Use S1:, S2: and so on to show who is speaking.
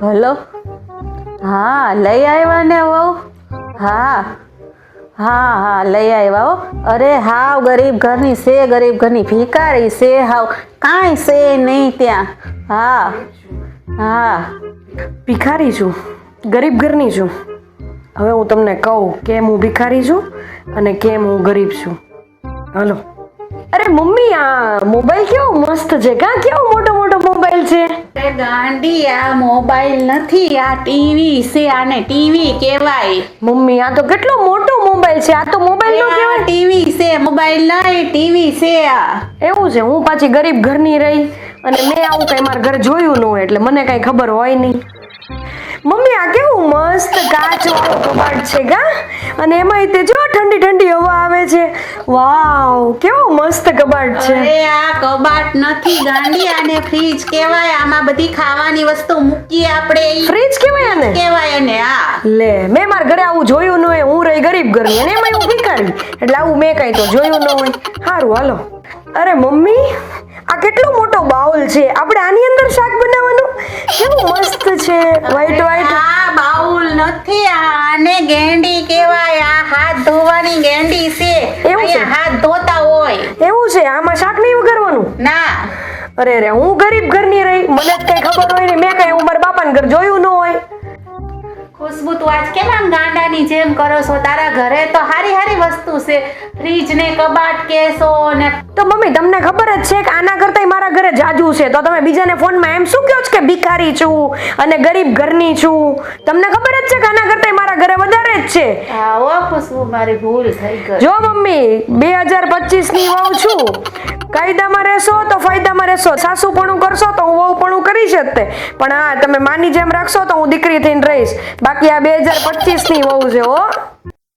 S1: Hello. હા લઈ આવ્યા ને વહુ. હા હા હા લઈ આવ્યા હો. અરે હાવ ગરીબ ઘરની છે, ગરીબ ઘરની ભિખારી છે, હાવ કાંઈ છે નહીં ત્યાં. હા હા.
S2: ભિખારી છું, ગરીબ ઘરની છું. હવે હું તમને કહું કેમ હું ભિખારી છું અને કેમ હું ગરીબ છું. હાલો. અરે મમ્મી, આ મોબાઈલ કેવો મસ્ત છે કા, કેવો મોટો મોટો મોબાઈલ છે.
S1: અરે ગાંડી, આ મોબાઈલ નથી, આ ટીવી છે. આને ટીવી કહેવાય.
S2: મમ્મી, આ તો કેટલો મોટો મોબાઈલ છે. આ તો મોબાઈલ નો કહેવાય.
S1: ટીવી છે, મોબાઈલ નહીં, ટીવી છે આ.
S2: એવું છે. હું પાછી ગરીબ ઘરની રહી અને મેં આવું કઈ મારા ઘરે જોયું ન હોય એટલે મને કઈ ખબર હોય નહીં. મમ્મી, આ કેવું મસ્ત કાચ વાળો કબાટ છે કા, અને એમાં તે જો ઠંડી ઠંડી હવા આવે છે. વાવ, કેવો મસ્ત કબાટ છે.
S1: અરે આ કબાટ નથી ગાંડી, આને ફ્રીજ કહેવાય. આમાં બધી ખાવાની વસ્તુ મૂકીએ આપણે.
S2: ફ્રીજ કહેવાય આને?
S1: કહેવાય એને. હા
S2: લે, મેં મારા ઘરે આવું જોયું ન હોય. હું રહી ગરીબ ઘરની અને એમાં હું ભિખારી, એટલે આવું મેં કઈ તો જોયું ન હોય. સારું હાલો. અરે મમ્મી, આ કેટલો મોટો બાઉલ છે. આપણે આની અંદર શાક બનાવવાનું. કેવું મસ્ત છે, વ્હાઈટ વ્હાઈટ.
S1: આ બાઉલ નથી, આને ગેંડી કહેવાય. આ હાથ ધોવાની ગેંડી છે.
S2: એવું છે?
S1: અહીંયા હાથ ધોતા હોય.
S2: એવું છે? આમાં શાક નહીં વઘારવાનું?
S1: ના.
S2: અરે રે, હું ગરીબ ઘરની રહી, મને જ કઈ ખબર હોય ને. મેં કઈ હું મારા બાપાને ઘર જોયું ન હોય.
S1: ખુશ્બુ, તું આજ કેમ આમ ગાંડાની જેમ કરો છો? તારા ઘરે તો હારી હારી વસ્તુ છે. ફ્રીજ ને કબાટ કેસો ને.
S2: તો મમ્મી, તમને ખબર જ છે કે આના કરતાંય મારા ઘરે જાજુ છે. તો તમે બીજાને ફોનમાં એમ શું કહો છો કે ભિખારી છું અને ગરીબ ઘરની છું? તમને ખબર જ છે કે આના કરતાંય મારા ઘરે વધારે જ છે.
S1: હા ઓ ખુશ્બુ, મારી ભૂલ થઈ ગઈ.
S2: જો મમ્મી, 2025 ની વહુ છું. કાયદામાં રહેશો તો ફાયદામાં રહેશો. સાસુપણું કરશો તો હું વહુપણું કરીશ જ તે. પણ હા, તમે માની જેમ રાખશો તો હું દીકરી થઈને રહીશ. બાકી આ 2025 ની વહુ છે હો.